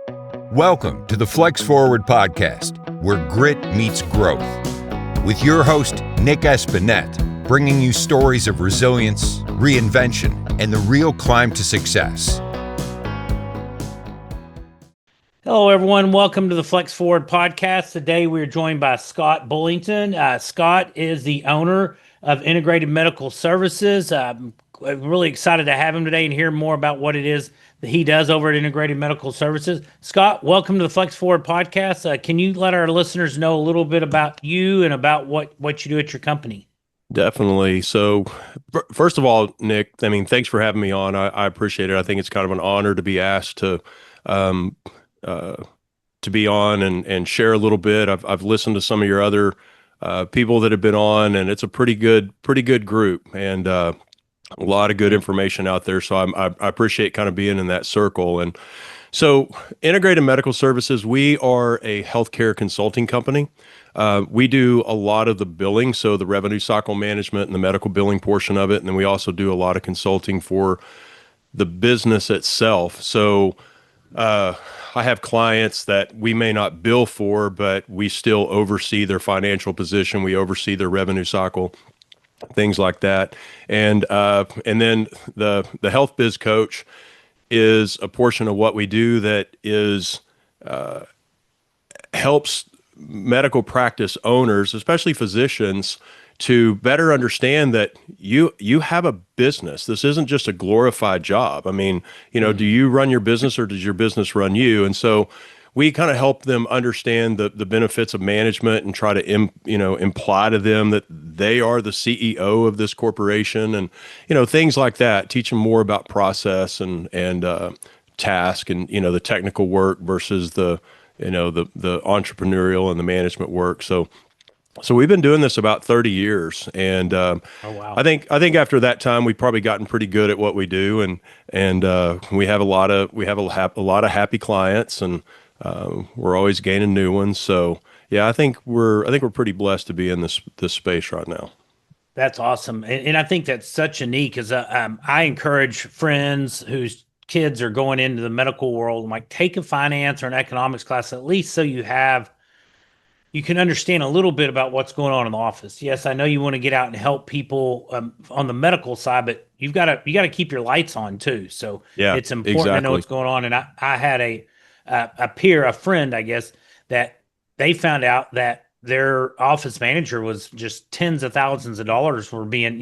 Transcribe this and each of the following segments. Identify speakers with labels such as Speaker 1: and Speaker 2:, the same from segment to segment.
Speaker 1: Welcome to the Flex Forward Podcast, where grit meets growth. With your host, Nick Espanet, bringing you stories of resilience, reinvention, and the real climb to success.
Speaker 2: Hello, everyone. Welcome to the Flex Forward Podcast. Today, we're joined by Scott Bullington. Scott is the owner of Integrated Medical Services. I'm really excited to have him today and hear more about what it is that he does over at Integrated Medical Services. Scott, welcome to the Flex Forward Podcast. Can you let our listeners know a little bit about you and about what you do at your company?
Speaker 3: Definitely. So first of all, Nick, thanks for having me on. I appreciate it. I think it's kind of an honor to be asked to be on and share a little bit. I've listened to some of your other people that have been on, and it's a pretty good group, and a lot of good information out there. So I appreciate kind of being in that circle. And so Integrated Medical Services, we are a healthcare consulting company. We do a lot of the billing, so the revenue cycle management and the medical billing portion of it. And then we also do a lot of consulting for the business itself. So I have clients that we may not bill for, but we still oversee their financial position. We oversee their revenue cycle, things like that. And then the health biz coach is a portion of what we do that is helps medical practice owners, especially physicians, to better understand that you have a business. This isn't just a glorified job. Do you run your business or does your business run you? And so we kind of help them understand the benefits of management and try to imply to them that they are the CEO of this corporation, and things like that. Teach them more about process and task and the technical work versus the entrepreneurial and the management work. So we've been doing this about 30 years, and
Speaker 2: Oh, wow.
Speaker 3: I think after that time we've probably gotten pretty good at what we do, and we have a lot of happy clients, and we're always gaining new ones. So yeah, I think we're pretty blessed to be in this space right now.
Speaker 2: That's awesome. And I think that's such a need, because I encourage friends whose kids are going into the medical world, I'm like, take a finance or an economics class, at least so you can understand a little bit about what's going on in the office. Yes, I know you want to get out and help people on the medical side, but you got to keep your lights on too. So
Speaker 3: yeah,
Speaker 2: it's important to know what's going on. And I had a friend, I guess, that they found out that their office manager was just tens of thousands of dollars for being,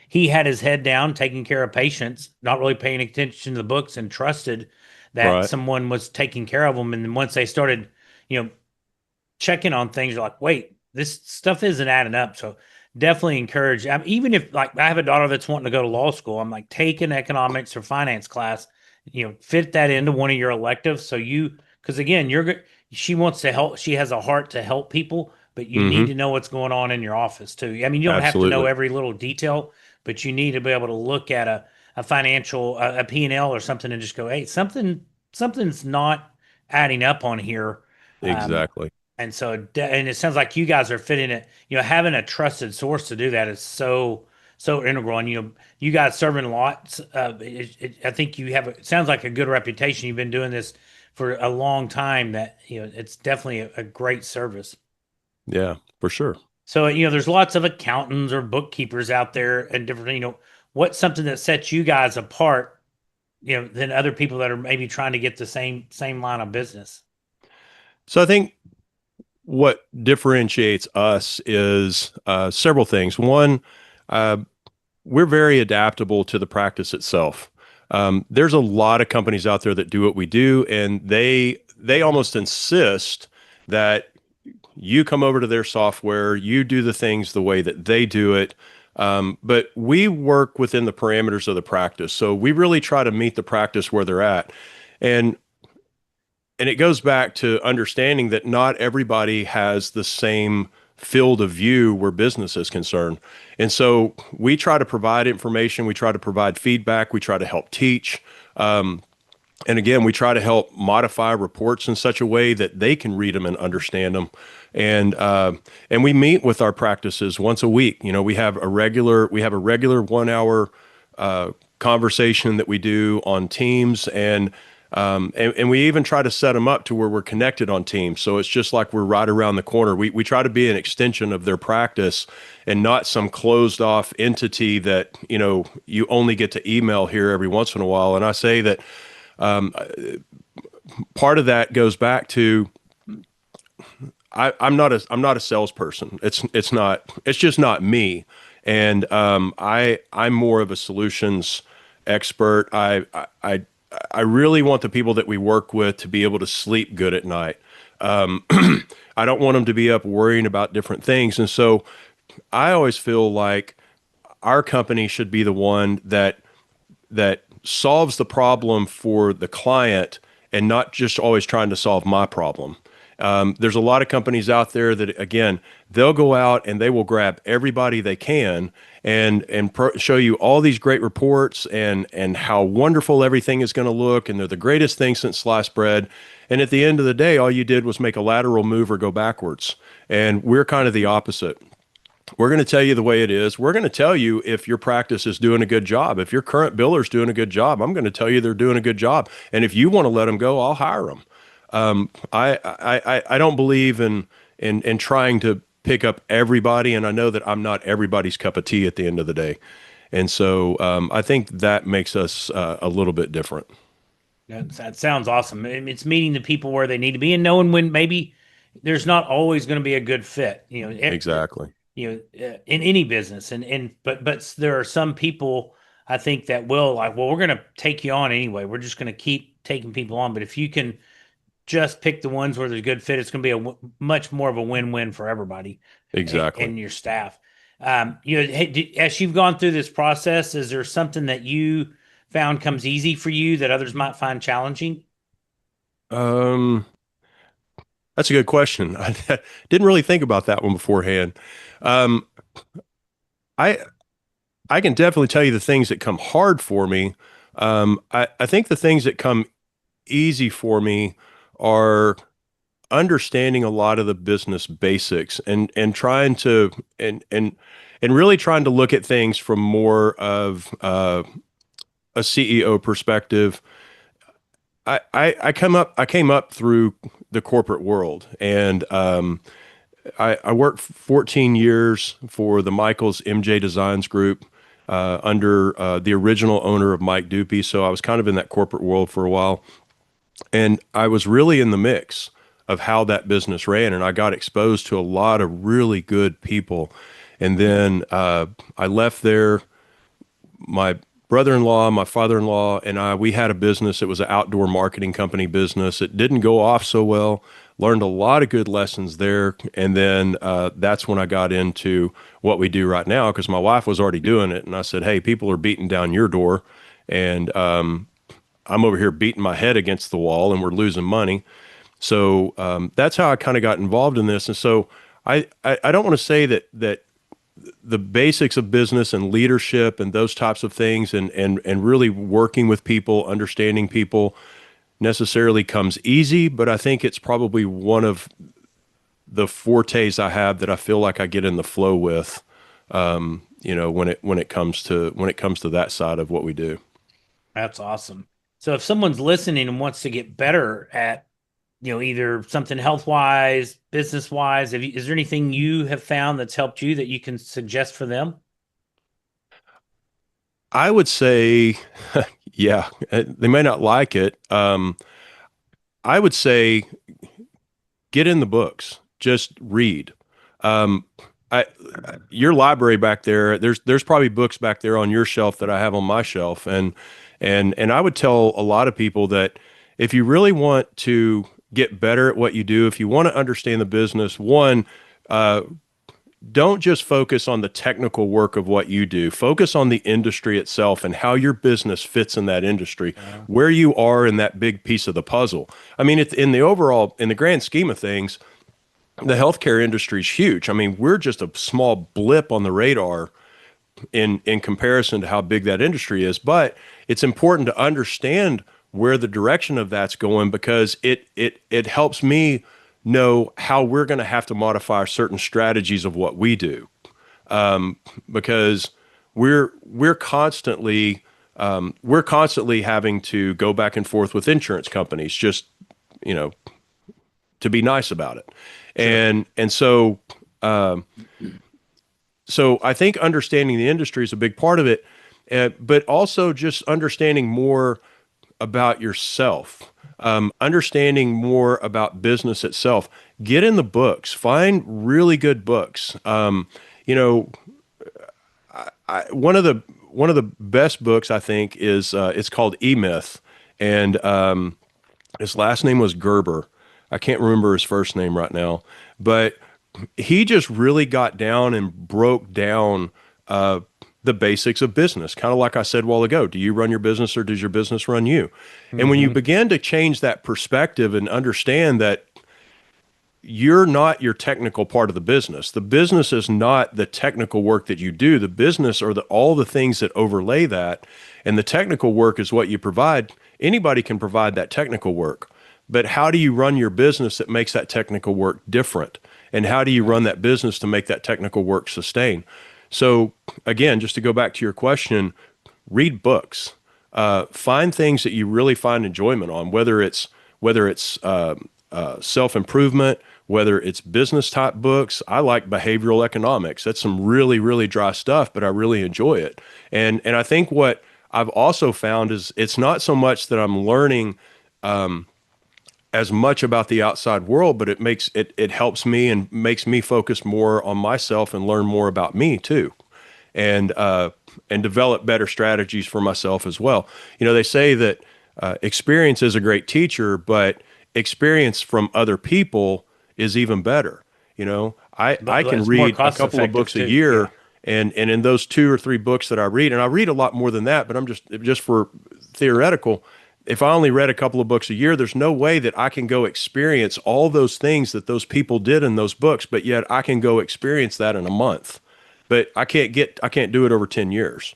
Speaker 2: he had his head down, taking care of patients, not really paying attention to the books, and trusted that
Speaker 3: Right.
Speaker 2: someone was taking care of them. And then once they started, checking on things, you're like, wait, this stuff isn't adding up. So definitely encourage, even if, like, I have a daughter that's wanting to go to law school, I'm like, take an economics or finance class, fit that into one of your electives. So because again, she wants to help. She has a heart to help people, but you need to know what's going on in your office too. You don't have to know
Speaker 3: Absolutely.
Speaker 2: every little detail, but you need to be able to look at a financial, a P&L or something, and just go, hey, something's not adding up on here.
Speaker 3: Exactly.
Speaker 2: And so, and it sounds like you guys are fitting it. Having a trusted source to do that is so integral. And you guys serving lots. I think you have. It sounds like a good reputation. You've been doing this for a long time. That it's definitely a great service.
Speaker 3: Yeah, for sure.
Speaker 2: So there's lots of accountants or bookkeepers out there, and different. What's something that sets you guys apart, than other people that are maybe trying to get the same line of business?
Speaker 3: So I think what differentiates us is several things. One, we're very adaptable to the practice itself. There's a lot of companies out there that do what we do, and they almost insist that you come over to their software, you do the things the way that they do it. But we work within the parameters of the practice. So we really try to meet the practice where they're at. And it goes back to understanding that not everybody has the same field of view where business is concerned. And so we try to provide information, we try to provide feedback, we try to help teach. And again, we try to help modify reports in such a way that they can read them and understand them. And we meet with our practices once a week. We have a regular 1 hour conversation that we do on Teams, and And we even try to set them up to where we're connected on Teams. So it's just like we're right around the corner. We try to be an extension of their practice and not some closed off entity that, you only get to email here every once in a while. And I say that part of that goes back to I'm not a salesperson. It's just not me. And I'm more of a solutions expert. I really want the people that we work with to be able to sleep good at night. I don't want them to be up worrying about different things. And so I always feel like our company should be the one that solves the problem for the client and not just always trying to solve my problem. There's a lot of companies out there that, again, they'll go out and they will grab everybody they can and show you all these great reports and how wonderful everything is going to look, and they're the greatest thing since sliced bread. And at the end of the day, all you did was make a lateral move or go backwards. And we're kind of the opposite. We're going to tell you the way it is. We're going to tell you if your practice is doing a good job. If your current biller's doing a good job, I'm going to tell you they're doing a good job. And if you want to let them go, I'll hire them. I don't believe in trying to pick up everybody, and I know that I'm not everybody's cup of tea at the end of the day. And so I think that makes us a little bit different.
Speaker 2: That sounds awesome. It's meeting the people where they need to be and knowing when maybe there's not always going to be a good fit.
Speaker 3: Exactly.
Speaker 2: In any business, but there are some people I think that will we're going to take you on anyway. We're just going to keep taking people on. But if you can just pick the ones where there's a good fit, it's going to be much more of a win-win for everybody.
Speaker 3: Exactly.
Speaker 2: And your staff. As you've gone through this process, is there something that you found comes easy for you that others might find challenging?
Speaker 3: That's a good question. I didn't really think about that one beforehand. I can definitely tell you the things that come hard for me. I think the things that come easy for me are understanding a lot of the business basics and trying to and really trying to look at things from more of a CEO perspective. I came up through the corporate world, and I worked 14 years for the Michaels MJ Designs Group under the original owner of Mike Dupy. So I was kind of in that corporate world for a while. And I was really in the mix of how that business ran, and I got exposed to a lot of really good people. And then I left there. My brother-in-law, my father-in-law, and we had a business. It was an outdoor marketing company business. It didn't go off so well. Learned a lot of good lessons there. And then that's when I got into what we do right now, because my wife was already doing it. And I said, hey, people are beating down your door, and I'm over here beating my head against the wall, and we're losing money. So that's how I kind of got involved in this. And so I don't want to say that the basics of business and leadership and those types of things and really working with people, understanding people necessarily comes easy, but I think it's probably one of the fortes I have that I feel like I get in the flow with, when it comes to that side of what we do.
Speaker 2: That's awesome. So if someone's listening and wants to get better at, either something health-wise, business-wise, is there anything you have found that's helped you that you can suggest for them?
Speaker 3: I would say, yeah, they may not like it. I would say get in the books, just read. Your library back there, there's probably books back there on your shelf that I have on my shelf. And I would tell a lot of people that if you really want to get better at what you do, if you want to understand the business, one, don't just focus on the technical work of what you do. Focus on the industry itself and how your business fits in that industry, where you are in that big piece of the puzzle. I mean, in the grand scheme of things, the healthcare industry is huge. I mean, we're just a small blip on the radar in comparison to how big that industry is. But it's important to understand where the direction of that's going, because it helps me know how we're going to have to modify certain strategies of what we do, because we're constantly we're constantly having to go back and forth with insurance companies, just, you know, to be nice about it.
Speaker 2: Sure.
Speaker 3: And so, so I think understanding the industry is a big part of it, but also just understanding more about yourself, understanding more about business itself. Get in the books, find really good books. You know, one of the best books I think is it's called E-Myth, and his last name was Gerber. I can't remember his first name right now, but he just really got down and broke down the basics of business. Kind of like I said a while ago, do you run your business or does your business run you? And when you
Speaker 2: Hmm.
Speaker 3: begin to change that perspective and understand that you're not your technical part of the business is not the technical work that you do. The business are all the things that overlay that. And the technical work is what you provide. Anybody can provide that technical work. But how do you run your business that makes that technical work different? And how do you run that business to make that technical work sustain? So again, just to go back to your question, read books, find things that you really find enjoyment on, whether it's self improvement, whether it's business type books. I like behavioral economics. That's some really, really dry stuff, but I really enjoy it. And I think what I've also found is it's not so much that I'm learning as much about the outside world, but it helps me and makes me focus more on myself and learn more about me too, and develop better strategies for myself as well. You know, they say that experience is a great teacher, but experience from other people is even better. You know, I
Speaker 2: But
Speaker 3: can
Speaker 2: it's more
Speaker 3: read a
Speaker 2: cost
Speaker 3: couple of
Speaker 2: effective
Speaker 3: books a
Speaker 2: too.
Speaker 3: year,
Speaker 2: Yeah.
Speaker 3: and in those 2 or 3 books that I read, and I read a lot more than that, but I'm just for theoretical. If I only read a couple of books a year, there's no way that I can go experience all those things that those people did in those books, but yet I can go experience that in a month. But I can't do it over 10 years.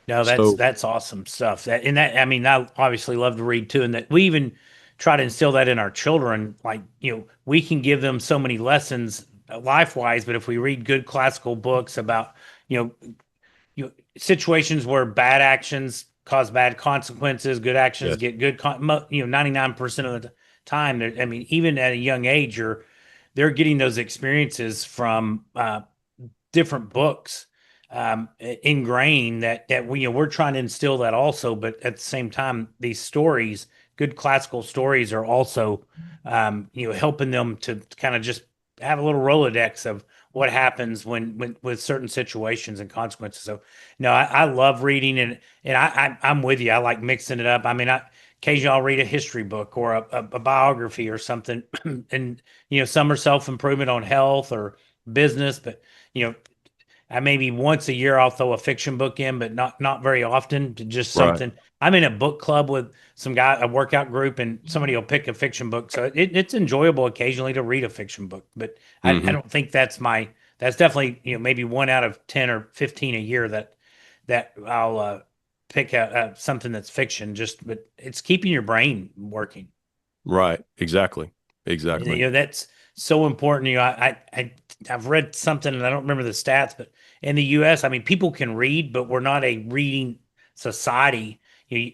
Speaker 2: No,
Speaker 3: So,
Speaker 2: that's awesome stuff. That I mean, I obviously love to read too, and that we even try to instill that in our children. Like, we can give them so many lessons life wise, but if we read good classical books about you know situations where bad actions cause bad consequences, good actions
Speaker 3: yes.
Speaker 2: get good. 99% of the time. I mean, even at a young age, they're getting those experiences from different books ingrained that we're trying to instill that also, but at the same time these stories, good classical stories, are also helping them to kind of just have a little Rolodex of what happens when with certain situations and consequences. So no, I love reading, and I'm with you. I like mixing it up. I mean, occasionally I'll read a history book or a biography or something, and some are self-improvement on health or business, but you know I maybe once a year I'll throw a fiction book in, but not very often. Just
Speaker 3: Right.
Speaker 2: something. I'm in a book club with some guy, a workout group, and somebody will pick a fiction book. So it's enjoyable occasionally to read a fiction book, but I
Speaker 3: Hmm.
Speaker 2: don't think that's definitely maybe 1 out of 10 or 15 a year that I'll pick out something that's fiction. But it's keeping your brain working.
Speaker 3: Right. Exactly. Exactly.
Speaker 2: That's so important. I've read something and I don't remember the stats, but in the U.S., I mean, people can read, but we're not a reading society.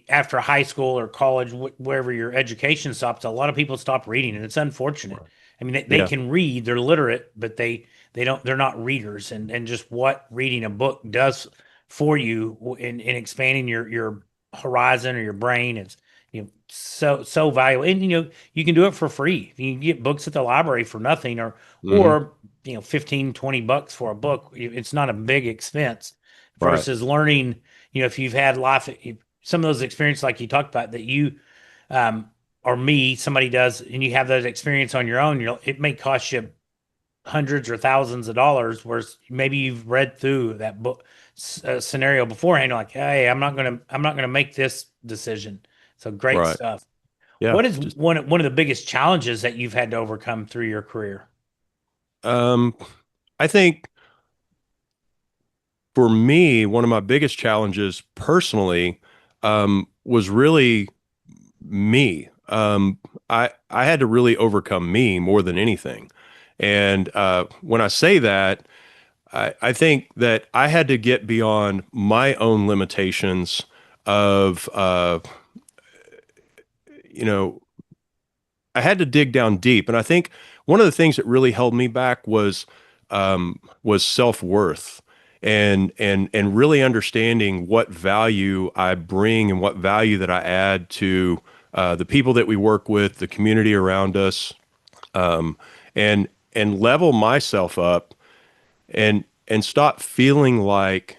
Speaker 2: After high school or college, wherever your education stops, a lot of people stop reading, and it's unfortunate.
Speaker 3: Right.
Speaker 2: I mean, they
Speaker 3: Yeah.
Speaker 2: can read, they're literate, but they're not readers, and just what reading a book does for you in expanding your horizon or your brain is so valuable. And you can do it for free. You can get books at the library for nothing,
Speaker 3: Hmm.
Speaker 2: or 15-20 bucks for a book. It's not a big expense
Speaker 3: Right.
Speaker 2: versus learning. If you've had some of those experiences like you talked about that um or me, somebody does, and you have that experience on your own, it may cost you hundreds or thousands of dollars, whereas maybe you've read through that book scenario beforehand. You're like, hey, I'm not gonna make this decision. So great
Speaker 3: Right.
Speaker 2: stuff.
Speaker 3: Yeah.
Speaker 2: What is
Speaker 3: Just,
Speaker 2: one of the biggest challenges that you've had to overcome through your career?
Speaker 3: um, I think for me, one of my biggest challenges personally, was really me. I had to really overcome me more than anything. And when I say that, I think that I had to get beyond my own limitations of, I had to dig down deep. And I think one of the things that really held me back was self-worth and really understanding what value I bring and what value that I add to the people that we work with, the community around us, um, and level myself up and stop feeling like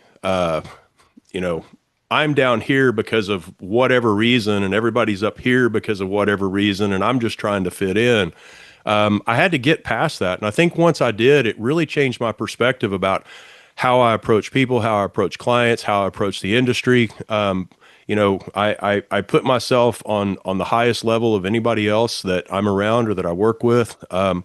Speaker 3: you know, I'm down here because of whatever reason, and everybody's up here because of whatever reason, and I'm just trying to fit in. I had to get past that. And I think once I did, it really changed my perspective about how I approach people, how I approach clients, how I approach the industry. I put myself on the highest level of anybody else that I'm around or that I work with. I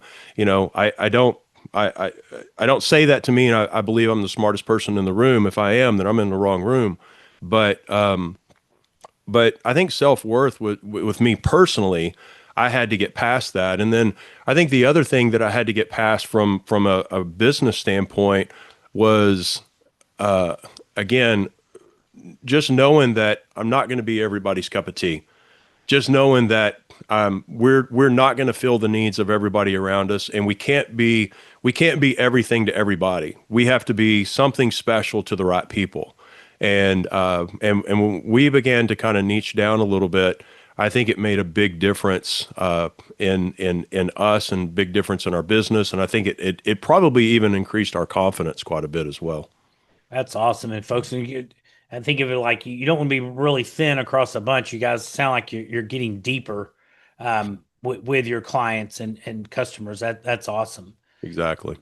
Speaker 3: don't. I don't say that to mean I believe I'm the smartest person in the room. If I am, then I'm in the wrong room. But I think self-worth with me personally, I had to get past that. And then I think the other thing that I had to get past from a business standpoint was, again, just knowing that I'm not going to be everybody's cup of tea. Just knowing that we're not going to fill the needs of everybody around us, and we can't be everything to everybody. We have to be something special to the right people. And when we began to kind of niche down a little bit, I think it made a big difference in us and big difference in our business. And I think it probably even increased our confidence quite a bit as well.
Speaker 2: That's awesome. And folks, I think of it like you don't want to be really thin across a bunch. You guys sound like you're getting deeper with your clients and customers. That's awesome.
Speaker 3: Exactly.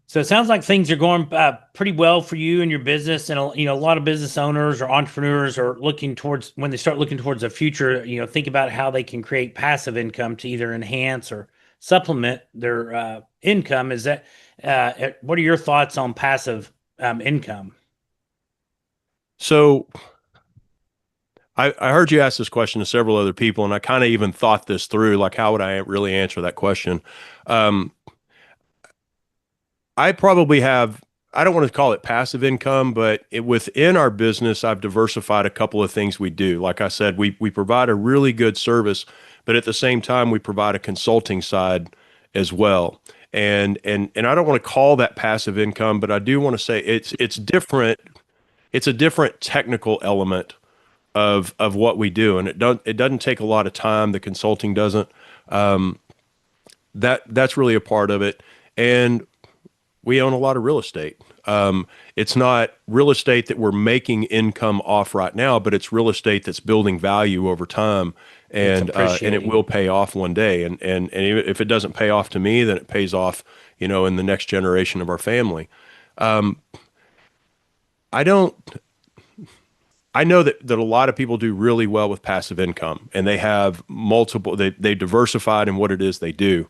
Speaker 2: So it sounds like things are going pretty well for you and your business, and a lot of business owners or entrepreneurs are looking towards when they start looking towards the future. Think about how they can create passive income to either enhance or supplement their income. Is that what are your thoughts on passive income?
Speaker 3: So I heard you ask this question to several other people, and I kind of even thought this through, like how would I really answer that question? Um, I probably have, I don't want to call it passive income, but within our business, I've diversified a couple of things we do. Like I said, we provide a really good service, but at the same time, we provide a consulting side as well. And I don't want to call that passive income, but I do want to say it's different. It's a different technical element of what we do, and it doesn't take a lot of time. The consulting doesn't. Um, that's really a part of it. And we own a lot of real estate. It's not real estate that we're making income off right now, but it's real estate that's building value over time, and it will pay off one day. And even if it doesn't pay off to me, then it pays off, in the next generation of our family. Um, I don't. I know that a lot of people do really well with passive income, and they have multiple. They diversified in what it is they do.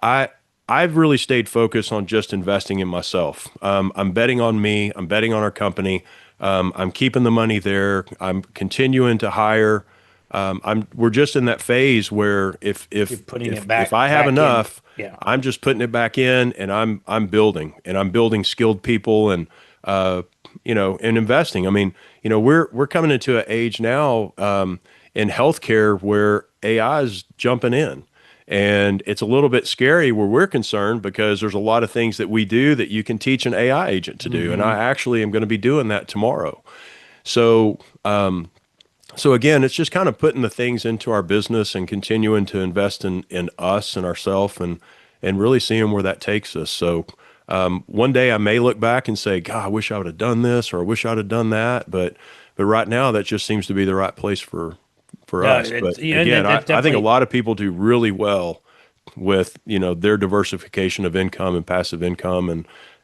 Speaker 3: I I've really stayed focused on just investing in myself. I'm betting on me. I'm betting on our company. I'm keeping the money there. I'm continuing to hire. We're just in that phase where
Speaker 2: You're putting it back
Speaker 3: if I have
Speaker 2: back in.
Speaker 3: enough,
Speaker 2: Yeah.
Speaker 3: I'm just putting it back in, and I'm building skilled people and investing. I mean, we're coming into an age now in healthcare where AI is jumping in. And it's a little bit scary where we're concerned because there's a lot of things that we do that you can teach an AI agent to do. And I actually am going to be doing that tomorrow. So, so again, it's just kind of putting the things into our business and continuing to invest in us and ourselves and really seeing where that takes us. So, one day I may look back and say, God, I wish I would have done this, or I wish I'd have done that. But right now that just seems to be the right place for
Speaker 2: No,
Speaker 3: us. But
Speaker 2: and
Speaker 3: again, I
Speaker 2: that's
Speaker 3: think a
Speaker 2: definitely.
Speaker 3: lot of people do really well with, their diversification of income and passive income.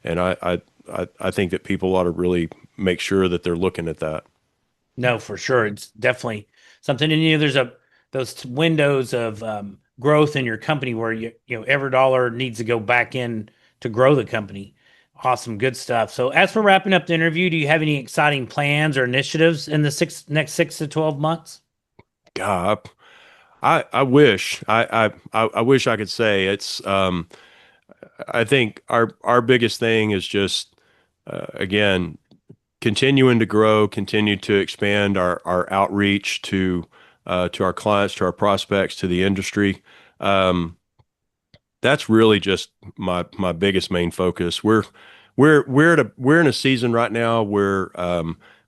Speaker 3: And I think that people ought to really make sure that they're looking at that.
Speaker 2: No, for sure. It's definitely something. And there's those windows of growth in your company where every dollar needs to go back in to grow the company. Awesome, good stuff. So, as for wrapping up the interview, do you have any exciting plans or initiatives in the next 6 to 12 months?
Speaker 3: God, I wish I wish I could say it's. I think our biggest thing is just again continuing to grow, continue to expand our outreach to our clients, to our prospects, to the industry. That's really just my biggest main focus. We're in a season right now where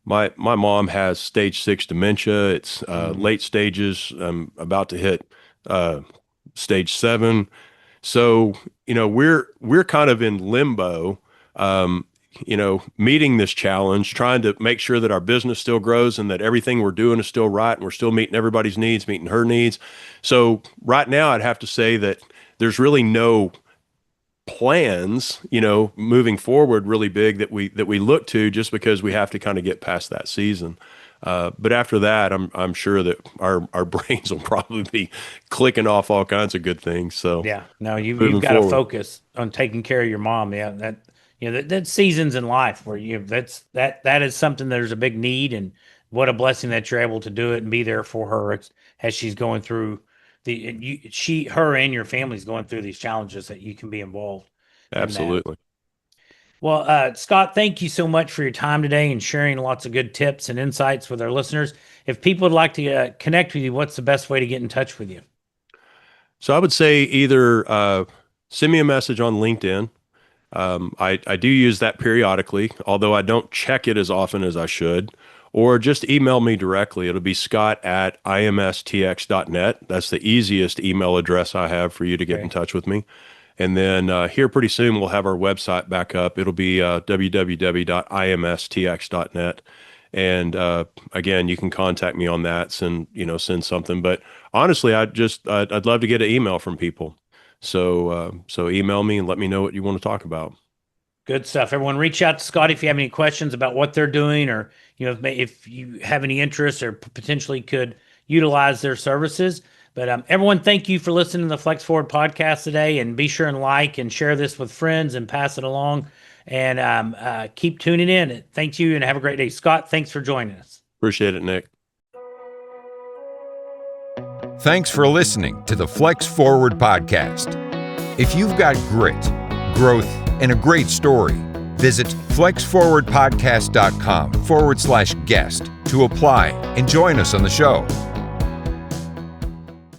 Speaker 3: my mom has stage 6 dementia. It's late stages. I'm about to hit stage 7. So, we're kind of in limbo, meeting this challenge, trying to make sure that our business still grows and that everything we're doing is still right and we're still meeting everybody's needs, meeting her needs. So right now I'd have to say that there's really no plans, moving forward really big that we look to, just because we have to kind of get past that season. But after that, I'm sure that our brains will probably be clicking off all kinds of good things. So
Speaker 2: yeah, no, you've got to focus on taking care of your mom. Yeah, that's seasons in life where that is something there's a big need, and what a blessing that you're able to do it and be there for her as she's going through her and your family's going through these challenges, that you can be involved.
Speaker 3: Absolutely.
Speaker 2: Well, Scott, thank you so much for your time today and sharing lots of good tips and insights with our listeners. If people would like to connect with you, what's the best way to get in touch with you?
Speaker 3: So I would say either send me a message on LinkedIn. I do use that periodically, although I don't check it as often as I should, or just email me directly. It'll be scott@imstx.net. That's the easiest email address I have for you to get in touch with me. And then here pretty soon, we'll have our website back up. It'll be www.imstx.net. And again, you can contact me on that, send something. But honestly, I'd love to get an email from people. So email me and let me know what you want to talk about.
Speaker 2: Good stuff. Everyone, reach out to Scott if you have any questions about what they're doing, or if you have any interest or potentially could utilize their services. But everyone, thank you for listening to the Flex Forward podcast today, and be sure and like and share this with friends and pass it along, and keep tuning in. Thank you, and have a great day. Scott, thanks for joining us.
Speaker 3: Appreciate it, Nick.
Speaker 1: Thanks for listening to the Flex Forward podcast. If you've got grit, growth, and a great story, visit flexforwardpodcast.com/guest to apply and join us on the show.